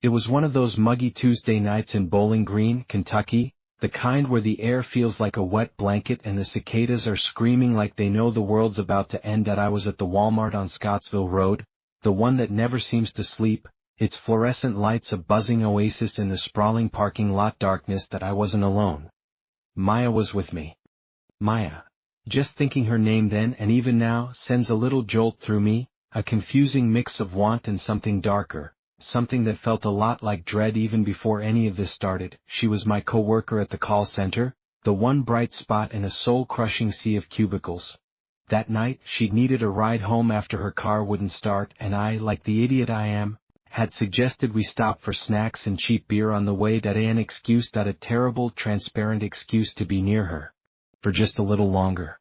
It was one of those muggy Tuesday nights in Bowling Green, Kentucky, the kind where the air feels like a wet blanket and the cicadas are screaming like they know the world's about to end. I was at the Walmart on Scottsville Road, the one that never seems to sleep, its fluorescent lights a buzzing oasis in the sprawling parking lot darkness. That I wasn't alone. Maya was with me. Maya. Just thinking her name then and even now sends a little jolt through me, a confusing mix of want and something darker, something that felt a lot like dread even before any of this started. She was my co-worker at the call center, the one bright spot in a soul-crushing sea of cubicles. That night she'd needed a ride home after her car wouldn't start, and I, like the idiot I am, had suggested we stop for snacks and cheap beer on the way. An excuse, a terrible, transparent excuse to be near her. For just a little longer.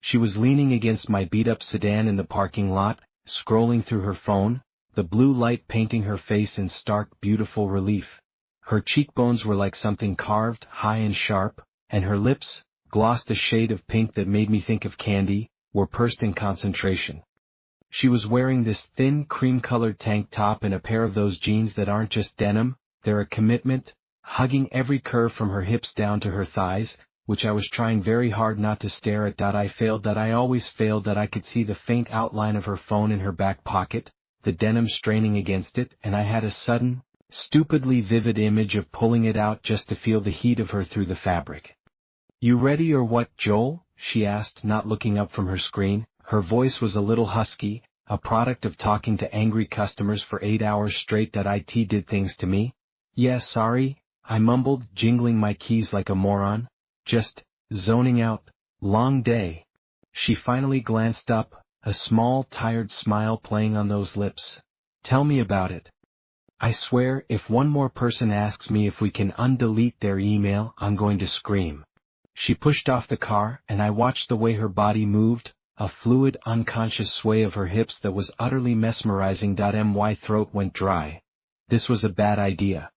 She was leaning against my beat-up sedan in the parking lot, scrolling through her phone, the blue light painting her face in stark, beautiful relief. Her cheekbones were like something carved, high and sharp, and her lips, glossed a shade of pink that made me think of candy, were pursed in concentration. She was wearing this thin, cream-colored tank top and a pair of those jeans that aren't just denim, they're a commitment, hugging every curve from her hips down to her thighs, which I was trying very hard not to stare at. I always failed. I could see the faint outline of her phone in her back pocket, the denim straining against it, and I had a sudden, stupidly vivid image of pulling it out just to feel the heat of her through the fabric. "You ready or what, Joel?" she asked, not looking up from her screen. Her voice was a little husky, a product of talking to angry customers for 8 hours straight. It did things to me. "Yeah, sorry," I mumbled, jingling my keys like a moron. "Just zoning out. Long day." She finally glanced up, a small, tired smile playing on those lips. "Tell me about it. I swear, if one more person asks me if we can undelete their email, I'm going to scream." She pushed off the car, and I watched the way her body moved, a fluid, unconscious sway of her hips that was utterly mesmerizing. My throat went dry. This was a bad idea.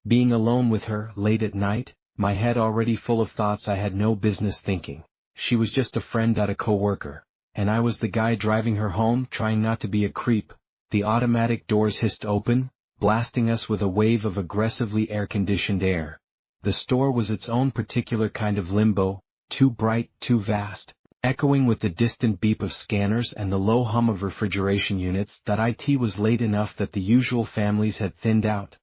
Being alone with her, late at night, my head already full of thoughts I had no business thinking. She was just a friend, a co-worker, and I was the guy driving her home, trying not to be a creep. The automatic doors hissed open, blasting us with a wave of aggressively air-conditioned air. The store was its own particular kind of limbo, too bright, too vast, echoing with the distant beep of scanners and the low hum of refrigeration units. It was late enough that the usual families had thinned out,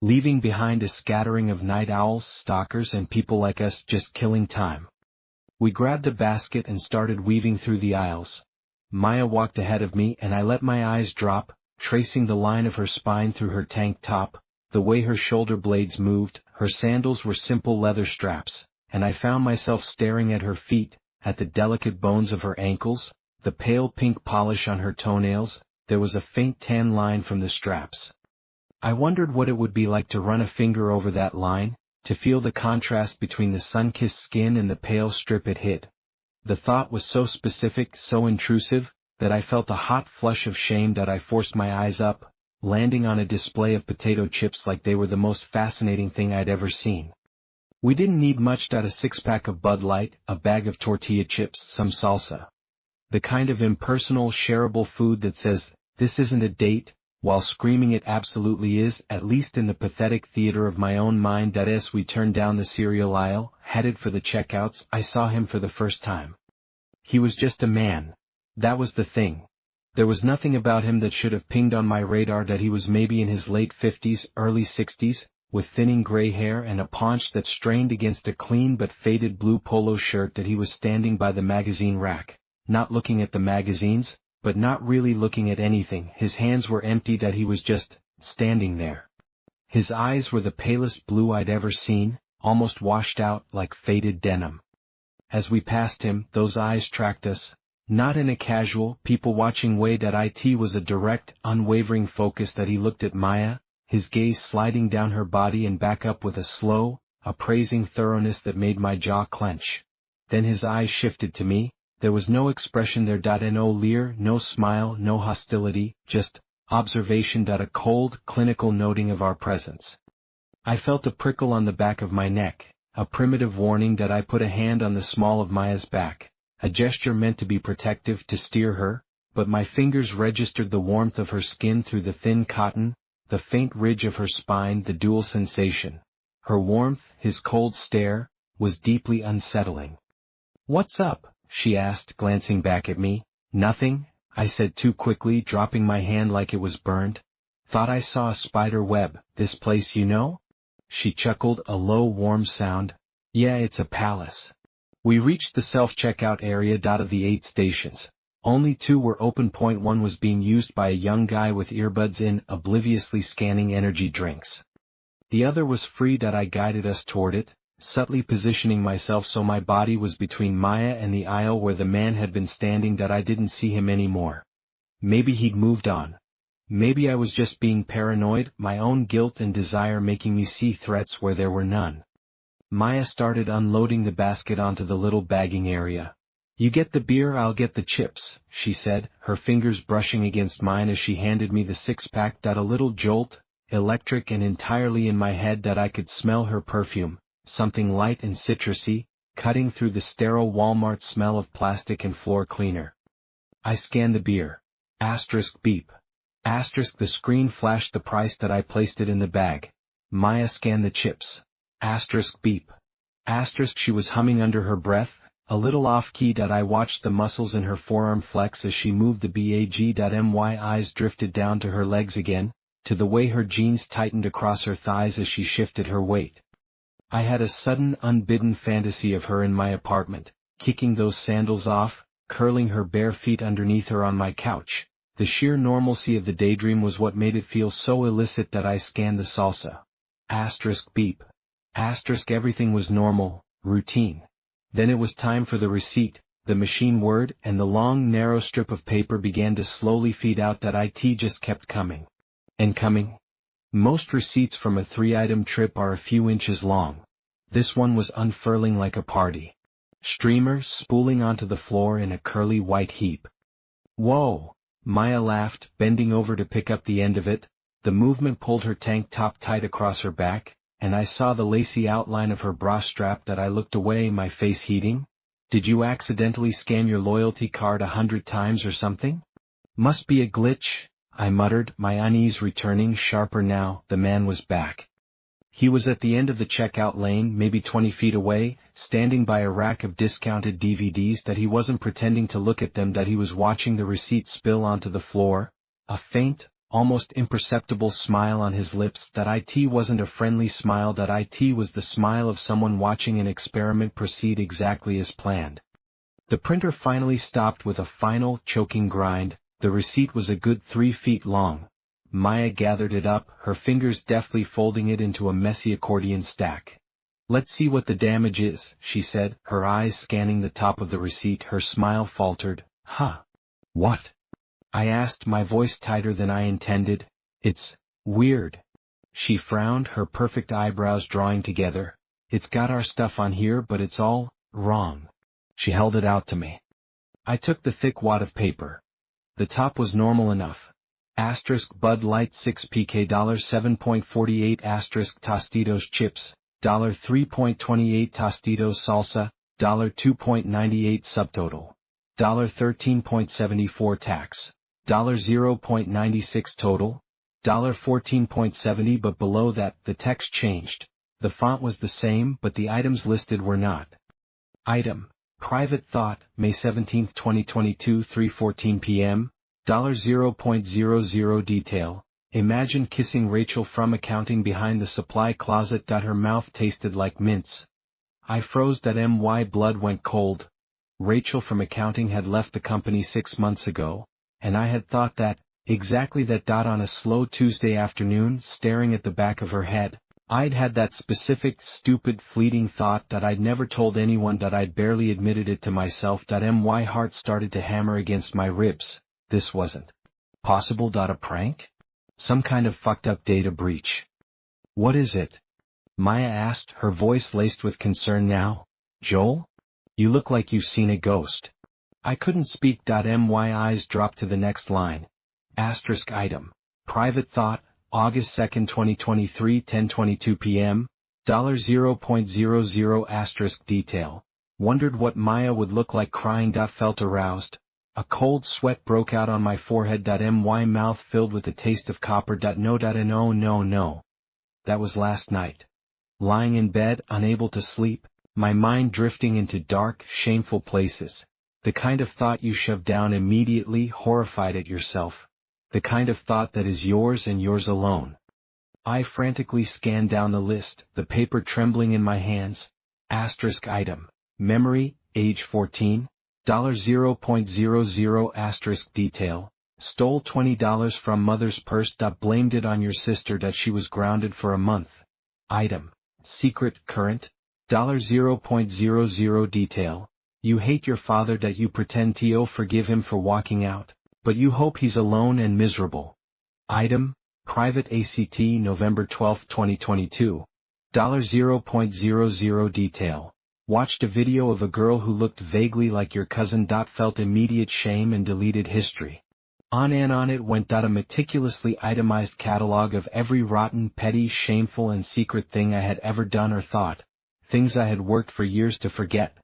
leaving behind a scattering of night owls, stalkers, and people like us just killing time. We grabbed a basket and started weaving through the aisles. Maya walked ahead of me and I let my eyes drop, tracing the line of her spine through her tank top, the way her shoulder blades moved. Her sandals were simple leather straps, and I found myself staring at her feet, at the delicate bones of her ankles, the pale pink polish on her toenails. There was a faint tan line from the straps. I wondered what it would be like to run a finger over that line, to feel the contrast between the sun-kissed skin and the pale strip it hid. The thought was so specific, so intrusive, that I felt a hot flush of shame. I forced my eyes up, landing on a display of potato chips like they were the most fascinating thing I'd ever seen. We didn't need much. A six-pack of Bud Light, a bag of tortilla chips, some salsa. The kind of impersonal, shareable food that says, "This isn't a date," while screaming it absolutely is, at least in the pathetic theater of my own mind. As we turned down the cereal aisle, headed for the checkouts, I saw him for the first time. He was just a man. That was the thing. There was nothing about him that should have pinged on my radar. He was maybe in his late 50s, early 60s, with thinning gray hair and a paunch that strained against a clean but faded blue polo shirt. He was standing by the magazine rack, not looking at the magazines, but not really looking at anything. His hands were empty. He was just standing there. His eyes were the palest blue I'd ever seen, almost washed out like faded denim. As we passed him, those eyes tracked us, not in a casual, people-watching way. It was a direct, unwavering focus. He looked at Maya, his gaze sliding down her body and back up with a slow, appraising thoroughness that made my jaw clench. Then his eyes shifted to me. There was no expression there. No leer, no smile, no hostility, just observation. A cold, clinical noting of our presence. I felt a prickle on the back of my neck, a primitive warning. I put a hand on the small of Maya's back, a gesture meant to be protective, to steer her, but my fingers registered the warmth of her skin through the thin cotton, the faint ridge of her spine, the dual sensation. Her warmth, his cold stare, was deeply unsettling. "What's up?" she asked, glancing back at me. "Nothing," I said too quickly, dropping my hand like it was burned. "Thought I saw a spider web. This place, you know?" She chuckled, a low warm sound. "Yeah, it's a palace." We reached the self-checkout area. Of the 8 stations, only 2 were open. One was being used by a young guy with earbuds in, obliviously scanning energy drinks. The other was free. I guided us toward it, subtly positioning myself so my body was between Maya and the aisle where the man had been standing. I didn't see him anymore. Maybe he'd moved on. Maybe I was just being paranoid, my own guilt and desire making me see threats where there were none. Maya started unloading the basket onto the little bagging area. "You get the beer, I'll get the chips," she said, her fingers brushing against mine as she handed me the 6-pack. A little jolt, electric and entirely in my head. I could smell her perfume, something light and citrusy, cutting through the sterile Walmart smell of plastic and floor cleaner. I scanned the beer. Beep. The screen flashed the price. I placed it in the bag. Maya scanned the chips. Beep. She was humming under her breath, a little off-key. I watched the muscles in her forearm flex as she moved the bag. My eyes drifted down to her legs again, to the way her jeans tightened across her thighs as she shifted her weight. I had a sudden, unbidden fantasy of her in my apartment, kicking those sandals off, curling her bare feet underneath her on my couch. The sheer normalcy of the daydream was what made it feel so illicit. I scanned the salsa. Beep. Everything was normal, routine. Then it was time for the receipt. The machine word and the long, narrow strip of paper began to slowly feed out. It just kept coming. And coming. Most receipts from a 3-item trip are a few inches long. This one was unfurling like a party streamer, spooling onto the floor in a curly white heap. "Whoa!" Maya laughed, bending over to pick up the end of it. The movement pulled her tank top tight across her back, and I saw the lacy outline of her bra strap. I looked away, my face heating. "Did you accidentally scan your loyalty card 100 times or something?" "Must be a glitch," I muttered, my unease returning sharper now. The man was back. He was at the end of the checkout lane, maybe 20 feet away, standing by a rack of discounted DVDs. He wasn't pretending to look at them. He was watching the receipt spill onto the floor, a faint, almost imperceptible smile on his lips. It wasn't a friendly smile. It was the smile of someone watching an experiment proceed exactly as planned. The printer finally stopped with a final, choking grind. The receipt was a good 3 feet long. Maya gathered it up, her fingers deftly folding it into a messy accordion stack. "Let's see what the damage is," she said, her eyes scanning the top of the receipt. Her smile faltered. "Huh? What?" I asked, my voice tighter than I intended. "It's weird." She frowned, her perfect eyebrows drawing together. "It's got our stuff on here, but it's all wrong." She held it out to me. I took the thick wad of paper. The top was normal enough. Bud Light 6 PK $7.48 Tostitos chips, $3.28 Tostitos salsa, $2.98 subtotal, $13.74 tax, $0.96 total, $14.70. But below that, the text changed. The font was the same, but the items listed were not. Item: Private Thought, May 17, 2022, 3:14 p.m. $0.00 Detail: Imagine kissing Rachel from accounting behind the supply closet. Her mouth tasted like mints. I froze. My blood went cold. Rachel from accounting had left the company 6 months ago, and I had thought that, exactly that. On a slow Tuesday afternoon, staring at the back of her head, I'd had that specific, stupid, fleeting thought. I'd never told anyone. I'd barely admitted it to myself. My heart started to hammer against my ribs. This wasn't possible. A prank? Some kind of fucked up data breach. "What is it?" Maya asked, her voice laced with concern now. "Joel? You look like you've seen a ghost." I couldn't speak. My eyes dropped to the next line. Item: Private Thought, August 2, 2023, 10:22 p.m. $0.00 Detail: Wondered what Maya would look like crying. Felt aroused. A cold sweat broke out on my forehead. My mouth filled with the taste of copper. No. That was last night. Lying in bed, unable to sleep, my mind drifting into dark, shameful places. The kind of thought you shove down immediately, horrified at yourself. The kind of thought that is yours and yours alone. I frantically scanned down the list, the paper trembling in my hands. Asterisk item. Memory, age 14. $0.00 asterisk detail. Stole $20 from mother's purse. Blamed it on your sister that she was grounded for a month. Item. Secret, current. $0.00 detail. You hate your father that you pretend to forgive him for walking out, but you hope he's alone and miserable. Item. Private ACT November 12, 2022. $0.00 detail. Watched a video of a girl who looked vaguely like your cousin. Felt immediate shame and deleted history. On and on it went. A meticulously itemized catalog of every rotten, petty, shameful and secret thing I had ever done or thought. Things I had worked for years to forget.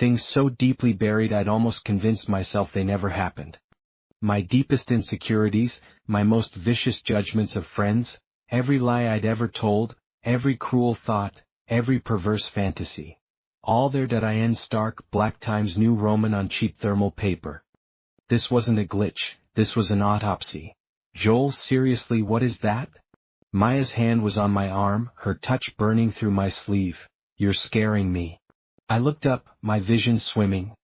Things so deeply buried I'd almost convinced myself they never happened. My deepest insecurities, my most vicious judgments of friends, every lie I'd ever told, every cruel thought, every perverse fantasy. All there in stark black Times New Roman on cheap thermal paper. This wasn't a glitch, this was an autopsy. Joel, seriously, what is that? Maya's hand was on my arm, her touch burning through my sleeve. You're scaring me. I looked up, my vision swimming.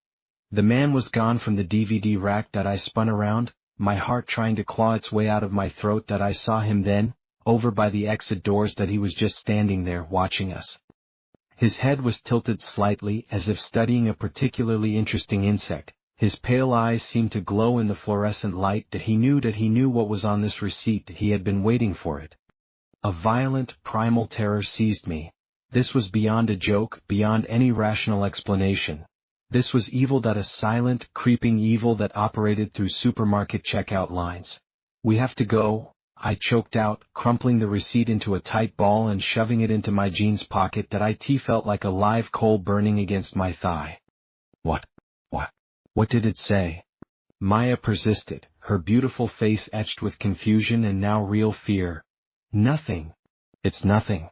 The man was gone from the DVD rack. I spun around, my heart trying to claw its way out of my throat. I saw him then, over by the exit doors. He was just standing there, watching us. His head was tilted slightly, as if studying a particularly interesting insect. His pale eyes seemed to glow in the fluorescent light. He knew what was on this receipt. He had been waiting for it. A violent, primal terror seized me. This was beyond a joke, beyond any rational explanation. This was evil. A silent, creeping evil that operated through supermarket checkout lines. We have to go, I choked out, crumpling the receipt into a tight ball and shoving it into my jeans pocket. It felt like a live coal burning against my thigh. What did it say? Maya persisted, her beautiful face etched with confusion and now real fear. Nothing. It's nothing.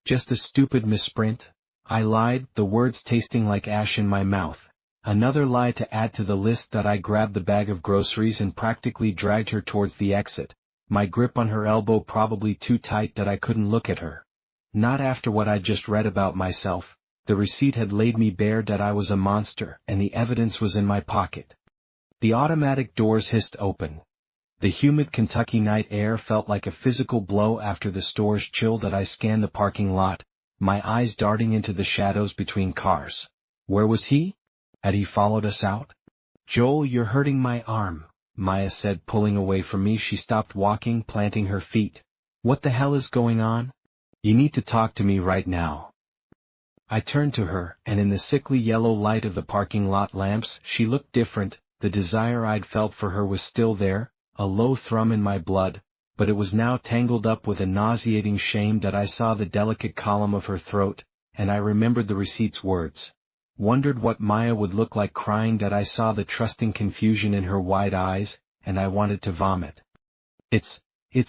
Just a stupid misprint. I lied, the words tasting like ash in my mouth. Another lie to add to the list. I grabbed the bag of groceries and practically dragged her towards the exit, my grip on her elbow probably too tight that I couldn't look at her. Not after what I'd just read about myself. The receipt had laid me bare. I was a monster, and the evidence was in my pocket. The automatic doors hissed open. The humid Kentucky night air felt like a physical blow after the store's chill. I scanned the parking lot, my eyes darting into the shadows between cars. Where was he? Had he followed us out? Joel, you're hurting my arm, Maya said, pulling away from me. She stopped walking, planting her feet. What the hell is going on? You need to talk to me right now. I turned to her, and in the sickly yellow light of the parking lot lamps, she looked different. The desire I'd felt for her was still there, a low thrum in my blood, but it was now tangled up with a nauseating shame. I saw the delicate column of her throat, and I remembered the receipt's words. Wondered what Maya would look like crying. I saw the trusting confusion in her wide eyes, and I wanted to vomit. It's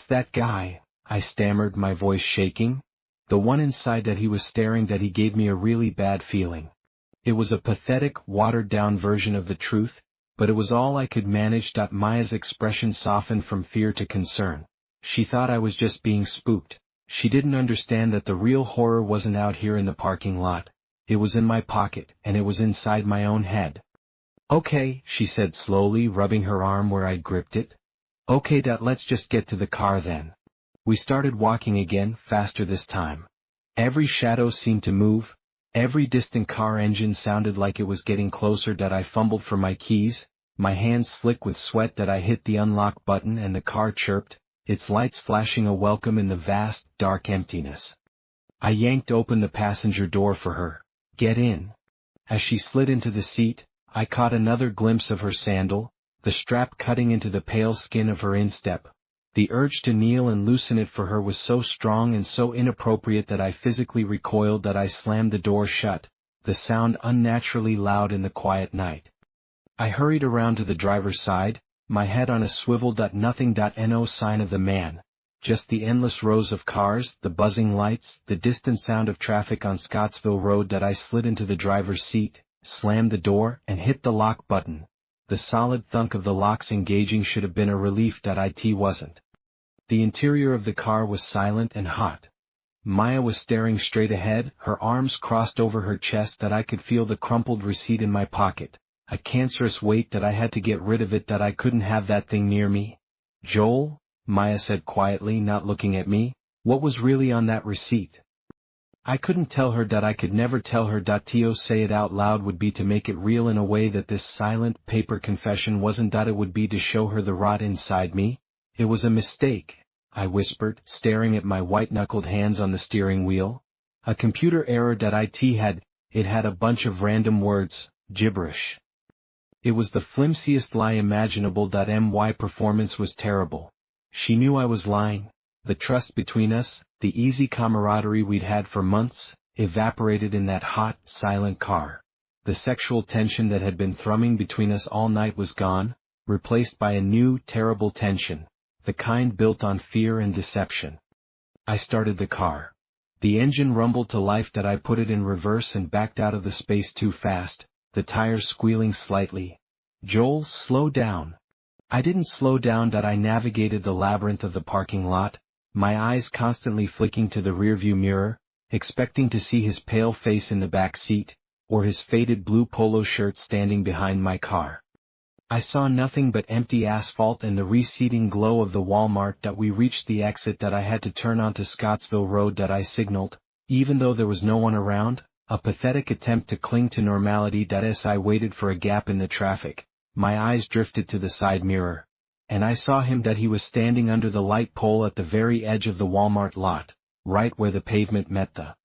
that guy, I stammered, my voice shaking. The one inside. He was staring. He gave me a really bad feeling. It was a pathetic, watered-down version of the truth, but it was all I could manage. Maya's expression softened from fear to concern. She thought I was just being spooked. She didn't understand that the real horror wasn't out here in the parking lot. It was in my pocket, and it was inside my own head. Okay, she said slowly, rubbing her arm where I'd gripped it. Okay, let's just get to the car then. We started walking again, faster this time. Every shadow seemed to move. Every distant car engine sounded like it was getting closer. I fumbled for my keys, my hands slick with sweat. I hit the unlock button and the car chirped, its lights flashing a welcome in the vast, dark emptiness. I yanked open the passenger door for her. Get in. As she slid into the seat, I caught another glimpse of her sandal, the strap cutting into the pale skin of her instep. The urge to kneel and loosen it for her was so strong and so inappropriate that I physically recoiled. I slammed the door shut, the sound unnaturally loud in the quiet night. I hurried around to the driver's side, my head on a swivel. Nothing. No sign of the man. Just the endless rows of cars, the buzzing lights, the distant sound of traffic on Scottsville Road. I slid into the driver's seat, slammed the door, and hit the lock button. The solid thunk of the locks engaging should have been a relief. It wasn't. The interior of the car was silent and hot. Maya was staring straight ahead, her arms crossed over her chest. I could feel the crumpled receipt in my pocket, a cancerous weight. I had to get rid of it. I couldn't have that thing near me. Joel, Maya said quietly, not looking at me, what was really on that receipt? I couldn't tell her. I could never tell her. To say it out loud would be to make it real in a way that this silent, paper confession wasn't. It would be to show her the rot inside me. It was a mistake, I whispered, staring at my white-knuckled hands on the steering wheel. A computer error. It had a bunch of random words, gibberish. It was the flimsiest lie imaginable. My performance was terrible. She knew I was lying. The trust between us, the easy camaraderie we'd had for months, evaporated in that hot, silent car. The sexual tension that had been thrumming between us all night was gone, replaced by a new, terrible tension, the kind built on fear and deception. I started the car. The engine rumbled to life. I put it in reverse and backed out of the space too fast, the tires squealing slightly. Joel, slow down. I didn't slow down. I navigated the labyrinth of the parking lot, my eyes constantly flicking to the rearview mirror, expecting to see his pale face in the back seat, or his faded blue polo shirt standing behind my car. I saw nothing but empty asphalt and the receding glow of the Walmart. We reached the exit. I had to turn onto Scottsville Road. I signaled, even though there was no one around, a pathetic attempt to cling to normality. As I waited for a gap in the traffic, my eyes drifted to the side mirror, and I saw him. He was standing under the light pole at the very edge of the Walmart lot, right where the pavement met the